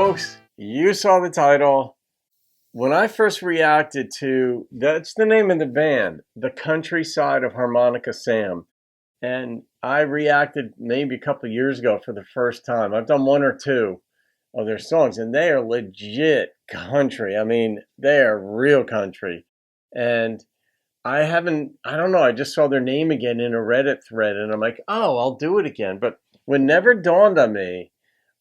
folks, you saw the title. When I first reacted to, that's the name of the band, The Countryside of Harmonica Sam. And I reacted maybe a couple of years ago for the first time. I've done one or two of their songs, and they are legit country. I mean, they are real country. And I don't know, I just saw their name again in a Reddit thread, and I'm like, oh, I'll do it again. But it never dawned on me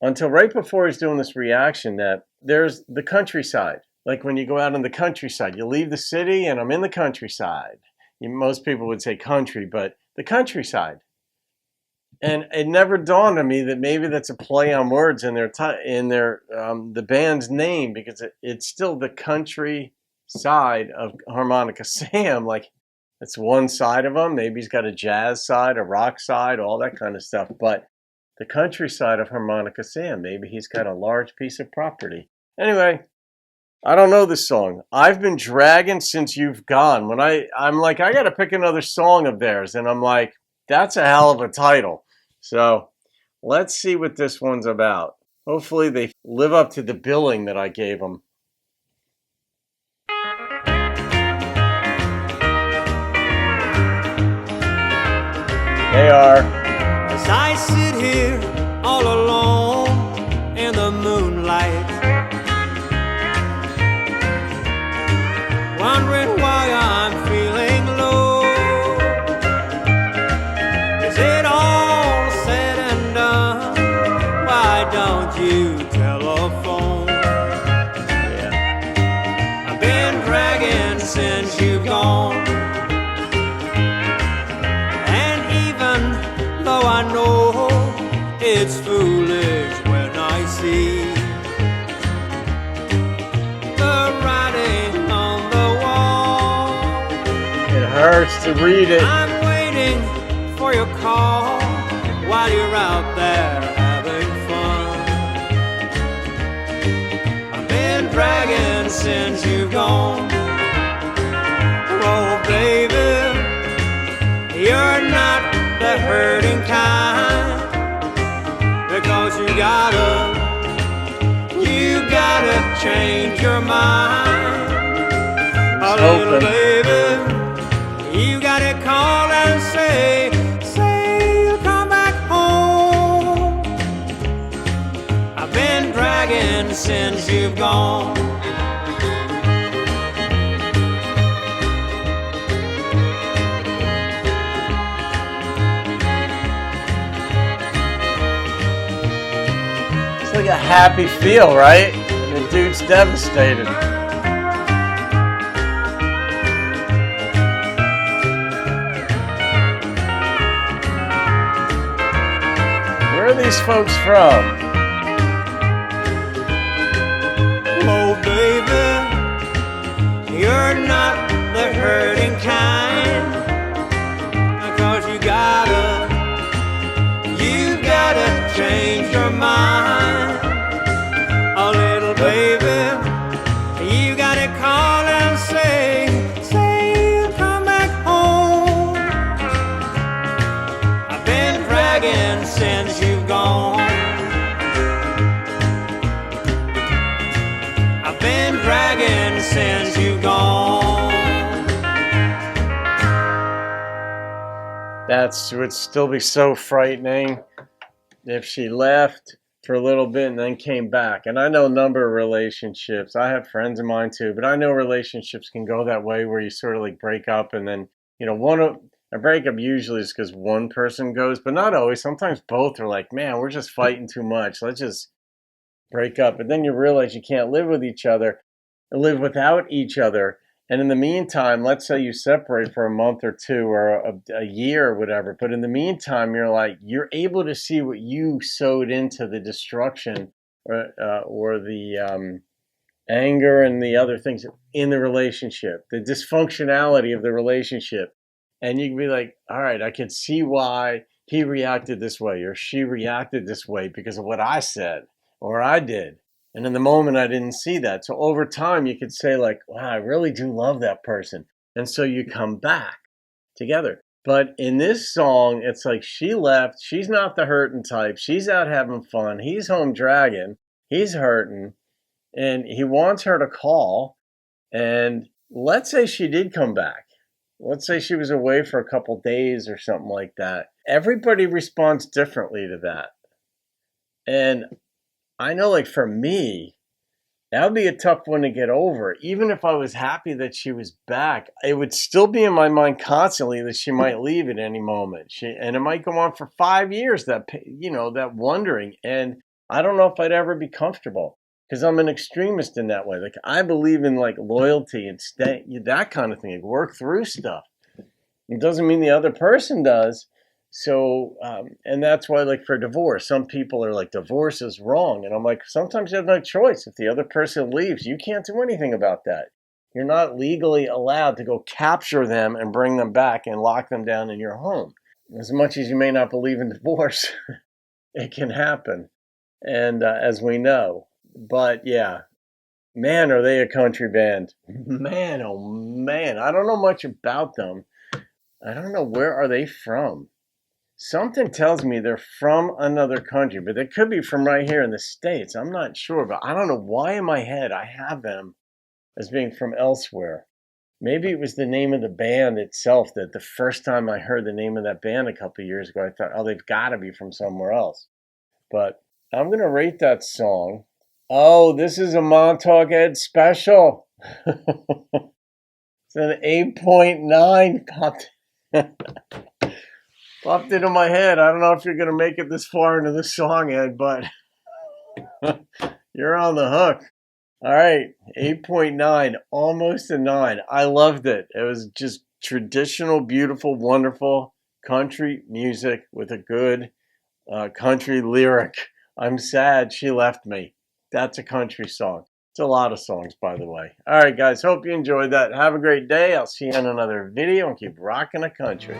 until right before I was doing this reaction that there's the countryside. Like when you go out in the countryside, you leave the city and I'm in the countryside. Most people would say country, but the countryside. And it never dawned on me that maybe that's a play on words in the band's name, because it's still the country side of Harmonica Sam. Like, it's one side of him. Maybe he's got a jazz side, a rock side, all that kind of stuff. But the countryside of Harmonica Sam, maybe he's got a large piece of property. Anyway, I don't know this song. I've been dragging since you've gone. When I'm like, I got to pick another song of theirs. And I'm like, that's a hell of a title. So let's see what this one's about. Hopefully they live up to the billing that I gave them. They are. As I sit here all alone in the moonlight, wondering why I'm feeling low. Is it all said and done? Why don't you telephone? Yeah. I've been dragging since you've gone. Though I know it's foolish when I see the writing on the wall. It hurts to read it. I'm waiting for your call while you're out there having fun. I've been dragging since you've gone. Oh, baby, you're not the hurting kind, because you gotta change your mind. A little baby, you gotta call and say you'll come back home. I've been dragging since you've gone. Like a happy feel, right? And the dude's devastated. Where are these folks from? Oh, baby, you're not the hurting kind, because you gotta change your mind. A little baby, you gotta call and say you'll come back home. I've been dragging since you've gone. I've been dragging since you've gone. That would still be so frightening if she left for a little bit and then came back. And I know a number of relationships. I have friends of mine too, but I know relationships can go that way where you sort of like break up, and then, a breakup usually is because one person goes, but not always. Sometimes both are like, man, we're just fighting too much. Let's just break up. And then you realize you can't live with each other, live without each other. And in the meantime, let's say you separate for a month or two or a year or whatever. But in the meantime, you're able to see what you sowed into the destruction or the anger and the other things in the relationship, the dysfunctionality of the relationship. And you can be like, all right, I can see why he reacted this way or she reacted this way because of what I said or I did. And in the moment, I didn't see that. So over time, you could say like, wow, I really do love that person. And so you come back together. But in this song, it's like she left. She's not the hurting type. She's out having fun. He's home dragging. He's hurting, and he wants her to call. And let's say she did come back. Let's say she was away for a couple days or something like that. Everybody responds differently to that. And I know, like, for me, that would be a tough one to get over. Even if I was happy that she was back, it would still be in my mind constantly that she might leave at any moment. And it might go on for 5 years, that wondering. And I don't know if I'd ever be comfortable, because I'm an extremist in that way. Like, I believe in, like, loyalty and that kind of thing. Like, work through stuff. It doesn't mean the other person does. So, and that's why, like, for divorce, some people are like, divorce is wrong. And I'm like, sometimes you have no choice. If the other person leaves, you can't do anything about that. You're not legally allowed to go capture them and bring them back and lock them down in your home. As much as you may not believe in divorce, it can happen. And as we know, but yeah, man, are they a country band. Man, oh man, I don't know much about them. I don't know, where are they from? Something tells me they're from another country, but they could be from right here in the States. I'm not sure, but I don't know why in my head I have them as being from elsewhere. Maybe it was the name of the band itself, that the first time I heard the name of that band a couple of years ago, I thought, oh, they've got to be from somewhere else. But I'm going to rate that song. Oh, this is a Montauk Ed special. It's an 8.9. Popped into my head. I don't know if you're going to make it this far into the song, Ed, but you're on the hook. All right, 8.9, almost a 9. I loved it. It was just traditional, beautiful, wonderful country music with a good country lyric. I'm sad she left me. That's a country song. It's a lot of songs, by the way. All right, guys, hope you enjoyed that. Have a great day. I'll see you in another video, and keep rocking the country.